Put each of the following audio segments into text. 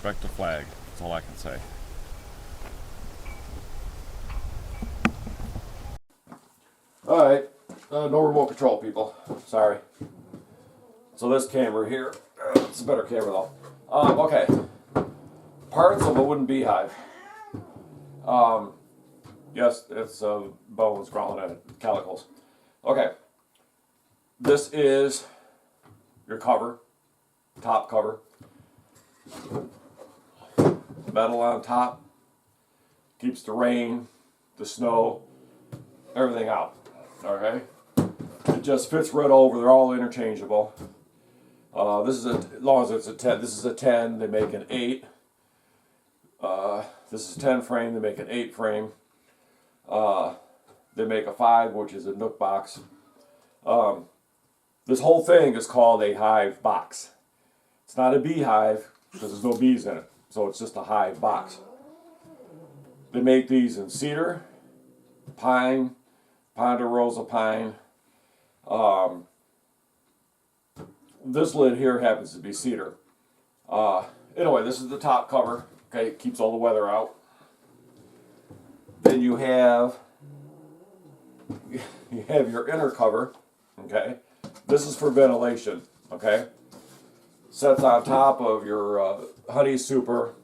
respect the flag. That's all I can say. Alright, no remote control, people. Sorry. So this camera here, it's a better camera though. Okay. Parts of a wooden beehive. Yes, it's bones crawling in it, calicles. Okay. This is your cover, top cover. Metal on top. Keeps the rain, the snow, everything out. Okay? It just fits right over. They're all interchangeable. This is as long as it's a 10. This is a 10. They make an 8. This is a 10 frame. They make an 8 frame. They make a 5, which is a nook box. This whole thing is called a hive box. It's not a beehive because there's no bees in it. So it's just a hive box. They make these in cedar, pine, ponderosa pine. This lid here happens to be cedar. Anyway, this is the top cover. Okay, it keeps all the weather out. Then you have your inner cover. Okay, this is for ventilation. Okay, sets on top of your honey super,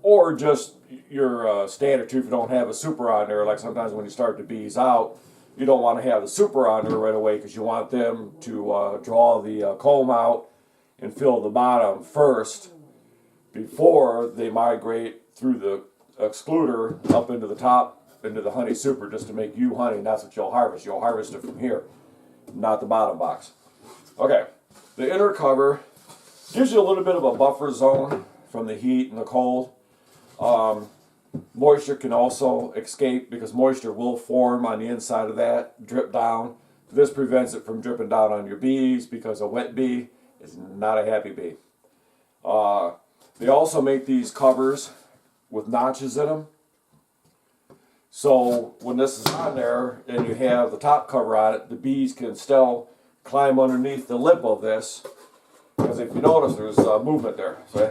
or just your standard too if you don't have a super on there. Like sometimes when you start the bees out, you don't want to have the super on there right away because you want them to draw the comb out and fill the bottom first before they migrate through the excluder up into the top, into the honey super, just to make you honey, and that's what you'll harvest. You'll harvest it from here, not the bottom box. Okay, the inner cover gives you a little bit of a buffer zone from the heat and the cold. Moisture can also escape because moisture will form on the inside of that, drip down. This prevents it from dripping down on your bees because a wet bee is not a happy bee. They also make these covers with notches in them. So when this is on there and you have the top cover on it, the bees can still climb underneath the lip of this. Because if you notice, there's movement there. See?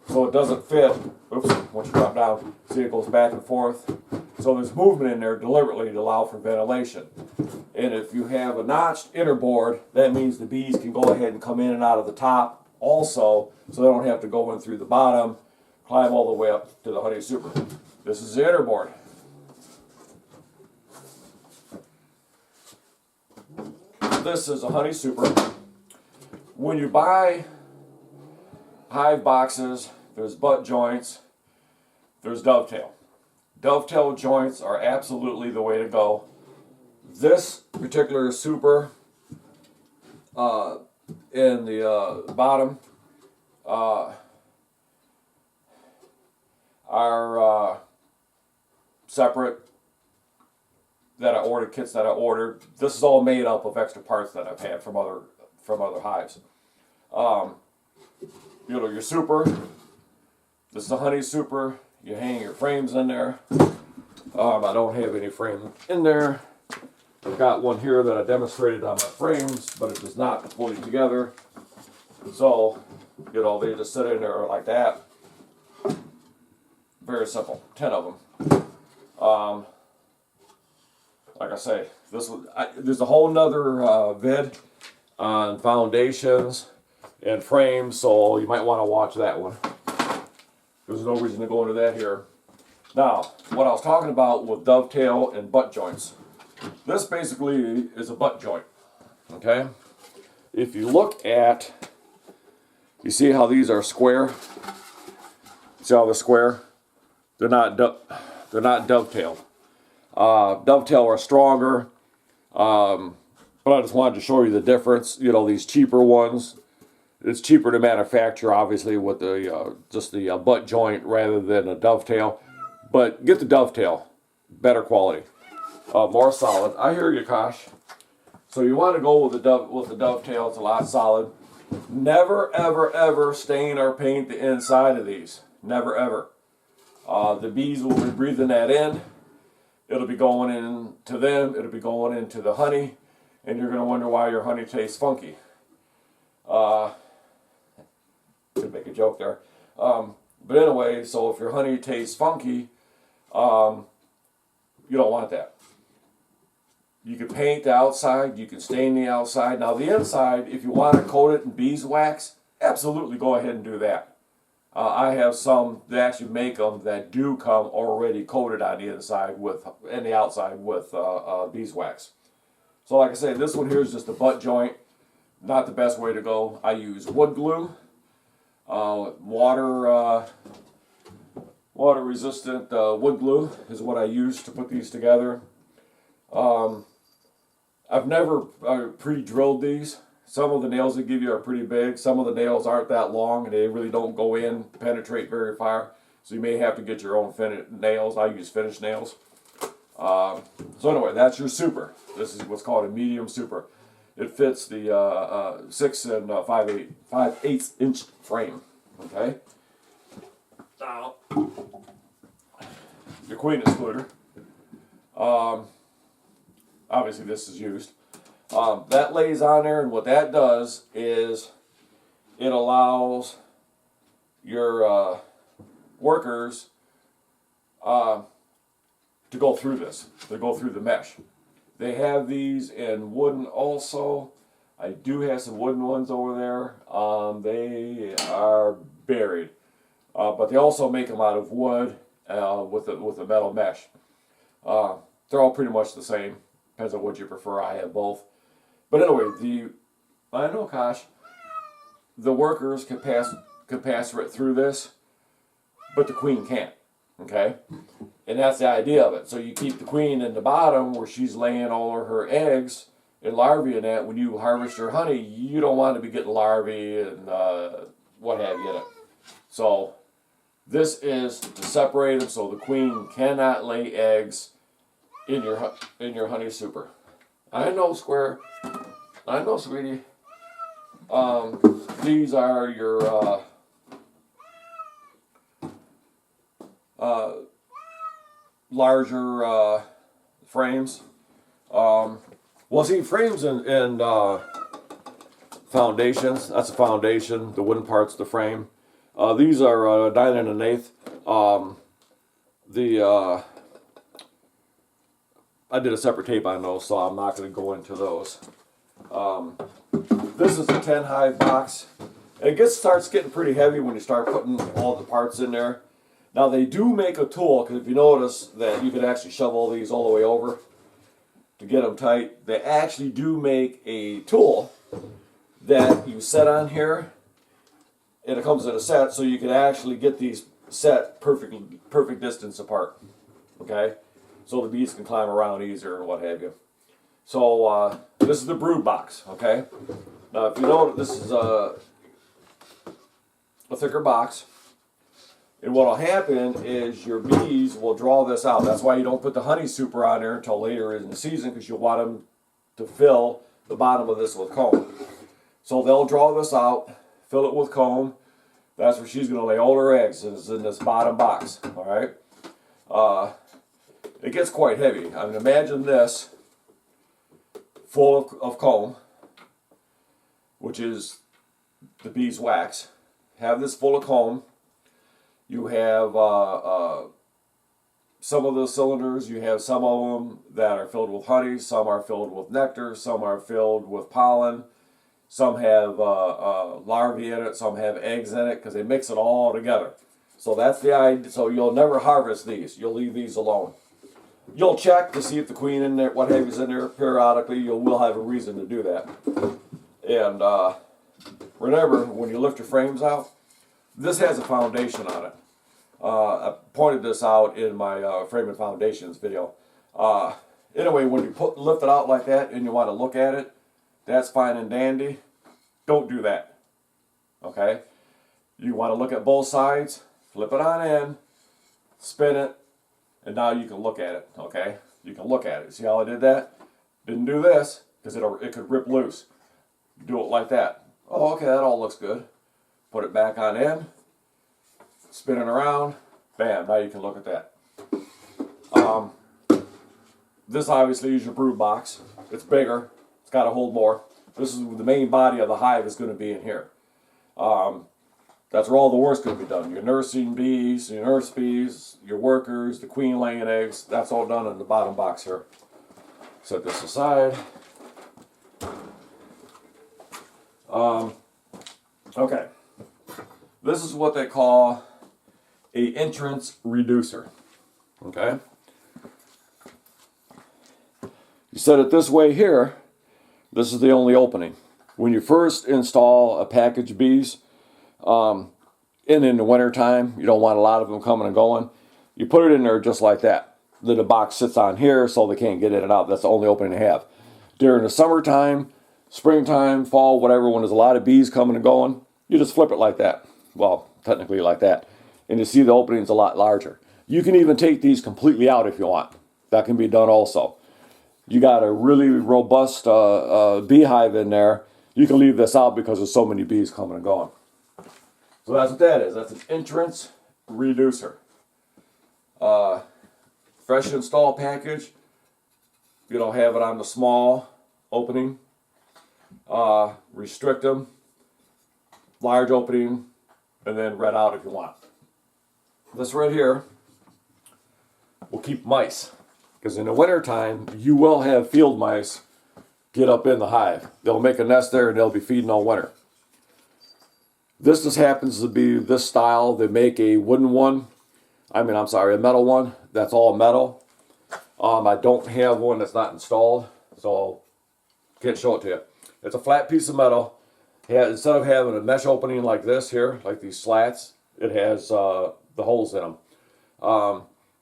So it doesn't fit. Oops, once you drop down, see it goes back and forth. So there's movement in there deliberately to allow for ventilation. And if you have a notched inner board, that means the bees can go ahead and come in and out of the top also, so they don't have to go in through the bottom, climb all the way up to the honey super. This is the inner board. This is a honey super. When you buy hive boxes, there's butt joints, there's dovetail. Dovetail joints are absolutely the way to go. This particular super in the bottom are separate that I ordered, kits that I ordered. This is all made up of extra parts that I've had from other hives. You know, your super, this is a honey super. You hang your frames in there. I don't have any frame in there. I've got one here that I demonstrated on my frames, but it does not fully together. So, you know, they just sit in there like that. Very simple, 10 of them. Like I say, there's a whole nother vid on foundations and frames, so you might want to watch that one. There's no reason to go into that here. Now, what I was talking about with dovetail and butt joints. This basically is a butt joint, okay? If you look at, you see how these are square? See how they're square? They're not dovetailed. Dovetail are stronger, but I just wanted to show you the difference. You know, these cheaper ones, it's cheaper to manufacture, obviously, with the just the butt joint rather than a dovetail. But get the dovetail, better quality, more solid. I hear you, Kosh. So you want to go with the dovetail. It's a lot solid. Never, ever, ever stain or paint the inside of these. Never, ever. The bees will be breathing that in. It'll be going into them. It'll be going into the honey, and you're going to wonder why your honey tastes funky. Could make a joke there. But anyway, so if your honey tastes funky, you don't want that. You can paint the outside, you can stain the outside. Now the inside, if you want to coat it in beeswax, absolutely go ahead and do that. I have some that actually make them that do come already coated on the inside with and the outside with beeswax. So like I say, this one here is just a butt joint. Not the best way to go. I use wood glue, water resistant wood glue is what I use to put these together. I've never pre-drilled these. Some of the nails they give you are pretty big. Some of the nails aren't that long and they really don't go in, penetrate very far. So you may have to get your own nails. I use finished nails. So anyway, that's your super. This is what's called a medium super. It fits the 6 and 5/8 inch frame. Okay. Now, your queen excluder. Obviously, this is used. That lays on there, and what that does is it allows your workers to go through this. They go through the mesh. They have these in wooden also. I do have some wooden ones over there. They are buried, but they also make them out of wood with a metal mesh. They're all pretty much the same. Depends on what you prefer. I have both. But anyway, the workers can pass right through this, but the queen can't. Okay, and that's the idea of it. So you keep the queen in the bottom where she's laying all of her eggs and larvae in that. When you harvest your honey, you don't want to be getting larvae and what have you in it. So this is to separate them so the queen cannot lay eggs in your honey super. I know, Square. I know, sweetie. These are your larger frames. Well, see, frames and foundations. That's a foundation. The wooden part's the frame. These are 9 1/8. I did a separate tape on those, so I'm not going to go into those. This is a 10 Hive box. It starts getting pretty heavy when you start putting all the parts in there. Now they do make a tool, because if you notice that you can actually shove all these all the way over to get them tight. They actually do make a tool that you set on here, and it comes in a set, so you can actually get these set perfect distance apart. Okay, so the bees can climb around easier and what have you. So this is the brood box. Okay, now if you know, this is a thicker box. And what will happen is your bees will draw this out. That's why you don't put the honey super on there until later in the season, because you want them to fill the bottom of this with comb. So they'll draw this out, fill it with comb. That's where she's going to lay all her eggs, is in this bottom box. All right. It gets quite heavy. I mean, imagine this full of comb, which is the beeswax. Have this full of comb. You have some of the cylinders, you have some of them that are filled with honey, some are filled with nectar, some are filled with pollen, some have larvae in it, some have eggs in it, because they mix it all together. So that's the idea. So you'll never harvest these. You'll leave these alone. You'll check to see if the queen in there, what have you's in there periodically. You will have a reason to do that. And remember, when you lift your frames out, this has a foundation on it. I pointed this out in my frame and foundations video. Anyway, when you lift it out like that and you want to look at it, that's fine and dandy. Don't do that. Okay? You want to look at both sides, flip it on in, spin it, and now you can look at it. Okay? You can look at it. See how I did that? Didn't do this because it could rip loose. Do it like that. Oh, okay, that all looks good. Put it back on in, spin it around, bam, now you can look at that. This obviously is your brood box. It's bigger, it's got to hold more. This is the main body of the hive is going to be in here. That's where all the work's going to be done. Your nursing bees, your nurse bees, your workers, the queen laying eggs. That's all done in the bottom box here. Set this aside. Okay. This is what they call a entrance reducer. Okay. You set it this way here. This is the only opening. When you first install a package of bees, and in the wintertime, you don't want a lot of them coming and going, you put it in there just like that. Then the box sits on here so they can't get in and out. That's the only opening they have. During the summertime, springtime, fall, whatever, when there's a lot of bees coming and going, you just flip it like that. Well, technically like that. And you see the opening's a lot larger. You can even take these completely out if you want. That can be done also. You got a really robust beehive in there. You can leave this out because there's so many bees coming and going. So that's what that is. That's an entrance reducer. Fresh install package. You don't have it on the small opening. Restrict them. Large opening. And then red out if you want. This right here will keep mice. Because in the wintertime, you will have field mice get up in the hive. They'll make a nest there and they'll be feeding all winter. This just happens to be this style. They make a wooden one. A metal one. That's all metal. I don't have one that's not installed, so can't show it to you. It's a flat piece of metal. Instead of having a mesh opening like this here, like these slats, it has the holes in them.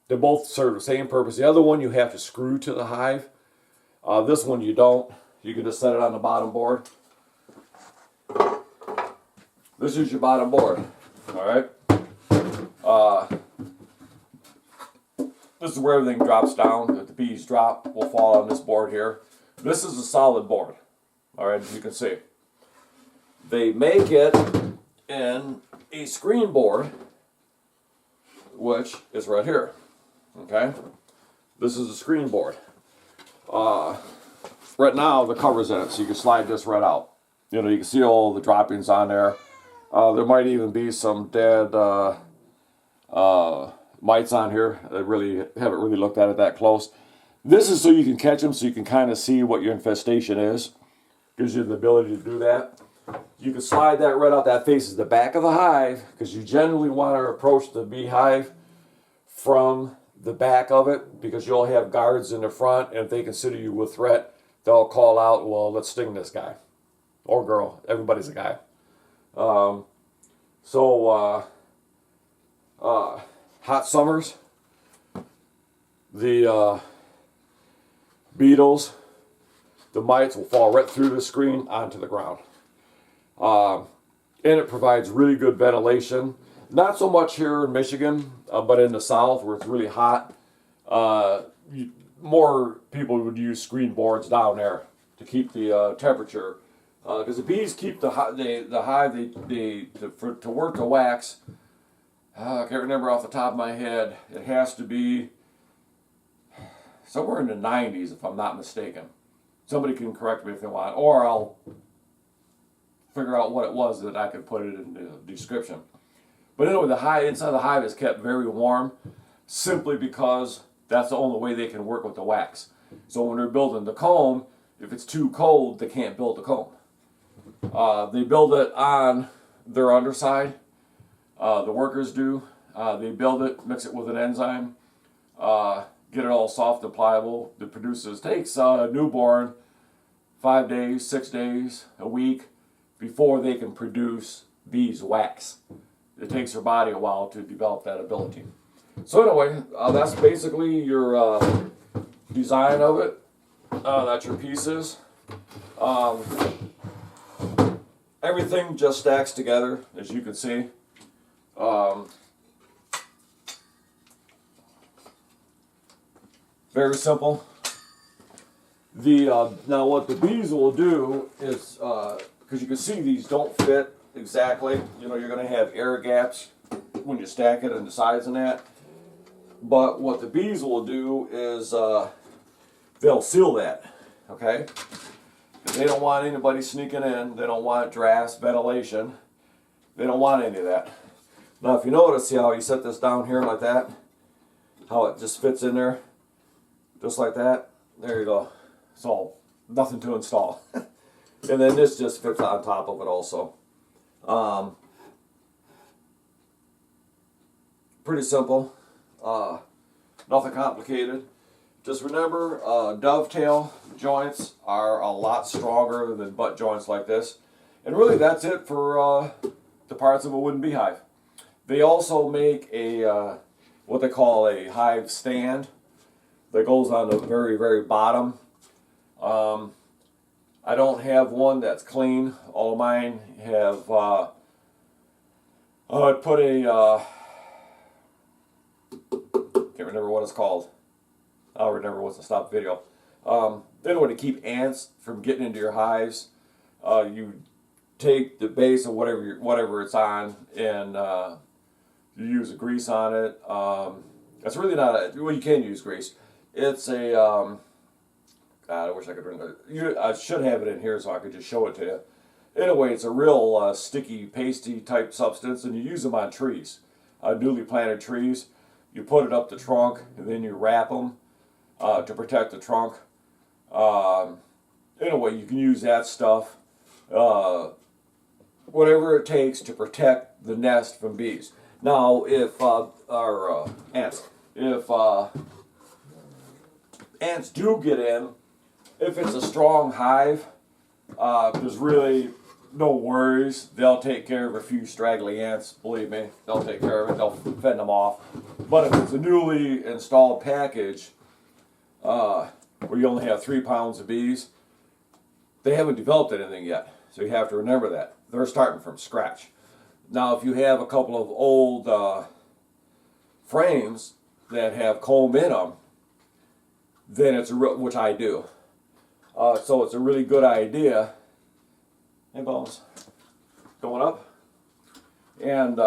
They both serve the same purpose. The other one you have to screw to the hive. This one you don't. You can just set it on the bottom board. This is your bottom board. Alright? This is where everything drops down. If the bees drop, will fall on this board here. This is a solid board. Alright, as you can see. They make it in a screen board, which is right here. Okay? This is a screen board. Right now, the cover's in it, so you can slide this right out. You know, you can see all the droppings on there. There might even be some dead mites on here. I haven't really looked at it that close. This is so you can catch them, so you can kind of see what your infestation is. Gives you the ability to do that. You can slide that right out. That faces the back of the hive, because you generally want to approach the beehive from the back of it, because you'll have guards in the front, and if they consider you a threat, they'll call out, well, let's sting this guy. Or girl. Everybody's a guy. Hot summers, the beetles, the mites will fall right through the screen onto the ground. And it provides really good ventilation. Not so much here in Michigan, but in the South where it's really hot. More people would use screen boards down there to keep the temperature. Because the bees keep the hive, to work the wax. I can't remember off the top of my head. It has to be somewhere in the 90s, if I'm not mistaken. Somebody can correct me if they want, or I'll figure out what it was that I could put it in the description. But anyway, the hive inside the hive is kept very warm, simply because that's the only way they can work with the wax. So when they're building the comb, if it's too cold, they can't build the comb. They build it on their underside. The workers do. They build it, mix it with an enzyme, get it all soft and pliable. The producers takes a newborn 5 days, 6 days, a week before they can produce beeswax. It takes their body a while to develop that ability. So anyway, that's basically your design of it. That's your pieces. Everything just stacks together, as you can see. Very simple. Now what the bees will do is, because you can see these don't fit exactly, you know, you're going to have air gaps when you stack it and the sides and that. But what the bees will do is they'll seal that, okay? They don't want anybody sneaking in. They don't want drafts, ventilation. They don't want any of that. Now if you notice, see how you set this down here like that? How it just fits in there? Just like that. There you go. So nothing to install. And then this just fits on top of it also. Pretty simple. Nothing complicated. Just remember, dovetail joints are a lot stronger than butt joints like this. And really that's it for the parts of a wooden beehive. They also make a what they call a hive stand that goes on the very, very bottom. I don't have one that's clean. All of mine have I put a can't remember what it's called. I'll remember once I stop the video. Anyway, to keep ants from getting into your hives, you take the base of whatever it's on, and you use a grease on it. It's really not a, well, you can use grease. It's a God, I wish I could bring it. I should have it in here so I could just show it to you. Anyway, it's a real sticky, pasty type substance, and you use them on trees, newly planted trees. You put it up the trunk, and then you wrap them to protect the trunk. Anyway, you can use that stuff, whatever it takes to protect the nest from bees. Now, if ants, if ants do get in, if it's a strong hive, there's really no worries. They'll take care of a few straggly ants, believe me. They'll take care of it. They'll fend them off. But if it's a newly installed package, where you only have 3 pounds of bees, they haven't developed anything yet. So you have to remember that. They're starting from scratch. Now, if you have a couple of old frames that have comb in them, then it's which I do. So it's a really good idea. Hey, Bones, going up, and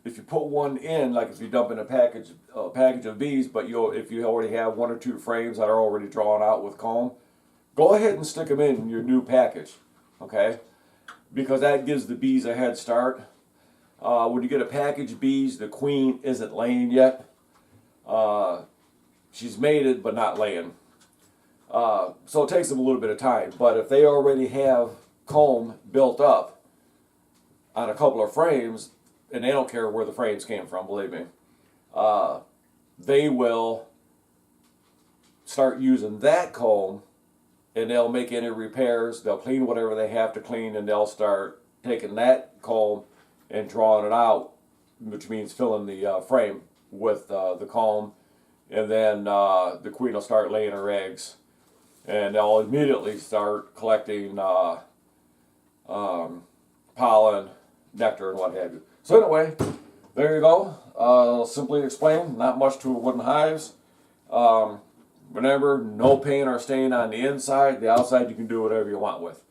if you put one in, like if you dump in a package of bees, but if you already have 1 or 2 frames that are already drawn out with comb, go ahead and stick them in your new package, okay? Because that gives the bees a head start. When you get a package of bees, the queen isn't laying yet. She's mated, but not laying. So it takes them a little bit of time. But if they already have comb built up on a couple of frames, and they don't care where the frames came from, believe me, they will start using that comb, and they'll make any repairs. They'll clean whatever they have to clean, and they'll start taking that comb and drawing it out, which means filling the frame with the comb, and then the queen will start laying her eggs, and they'll immediately start collecting pollen, nectar, and what have you. So anyway, there you go. Simply explained, not much to wooden hives. Remember, no paint or stain on the inside. The outside you can do whatever you want with.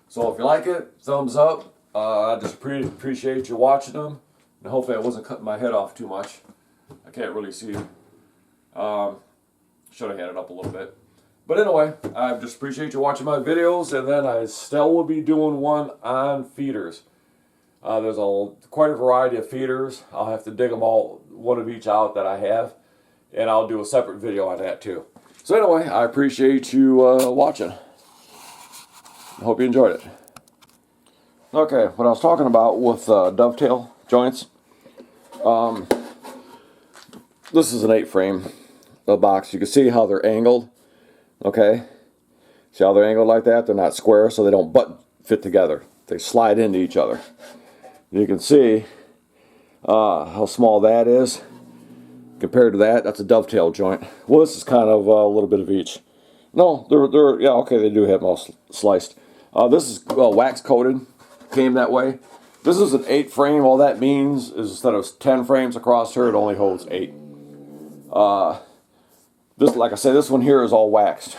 So if you like it, thumbs up. I just appreciate you watching them. And hopefully I wasn't cutting my head off too much. I can't really see. Should have had it up a little bit. But anyway, I just appreciate you watching my videos. And then I still will be doing one on feeders. There's quite a variety of feeders. I'll have to dig them all, one of each out that I have. And I'll do a separate video on that too. So anyway, I appreciate you watching. I hope you enjoyed it. Okay, what I was talking about with dovetail joints. This is an 8-frame box. You can see how they're angled. Okay, see how they're angled like that? They're not square, so they don't butt fit together. They slide into each other. You can see how small that is compared to that. That's a dovetail joint. Well, this is kind of a little bit of each. No, they're yeah, okay, they do have them all sliced. This is wax coated. Came that way. This is an 8-frame. All that means is instead of 10 frames across here, it only holds 8. This, like I said, this one here is all waxed.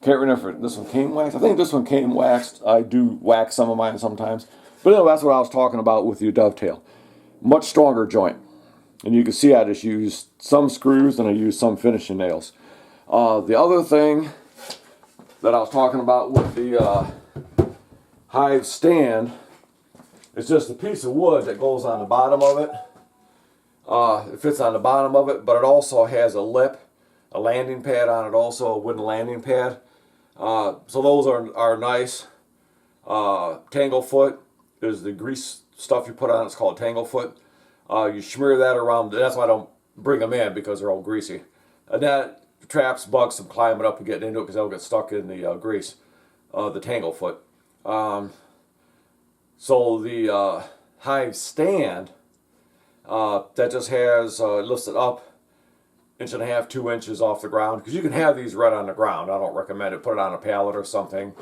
Can't remember if this one came waxed. I think this one came waxed. I do wax some of mine sometimes. But anyway, that's what I was talking about with your dovetail. Much stronger joint. And you can see I just used some screws and I used some finishing nails. The other thing that I was talking about with the Hive Stand is just a piece of wood that goes on the bottom of it. It fits on the bottom of it, but it also has a lip, a landing pad on it, also a wooden landing pad. So those are nice. Tanglefoot is the grease stuff you put on. It's called Tanglefoot. You smear that around. That's why I don't bring them in, because they're all greasy. And that traps bugs from climbing up and getting into it, because they'll get stuck in the grease. The Tanglefoot. So the Hive Stand, that just has lifts it up 1.5 to 2 inches off the ground, because you can have these right on the ground. I don't recommend it. Put it on a pallet or something,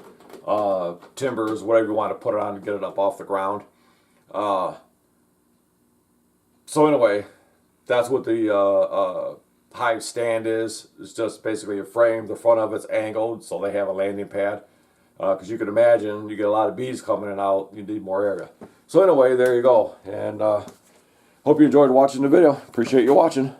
timbers, whatever you want to put it on to get it up off the ground. So anyway, that's what the Hive Stand is. It's just basically a frame. The front of it's angled, so they have a landing pad. Because you can imagine, you get a lot of bees coming in and out, you need more area. So anyway, there you go. And hope you enjoyed watching the video. Appreciate you watching.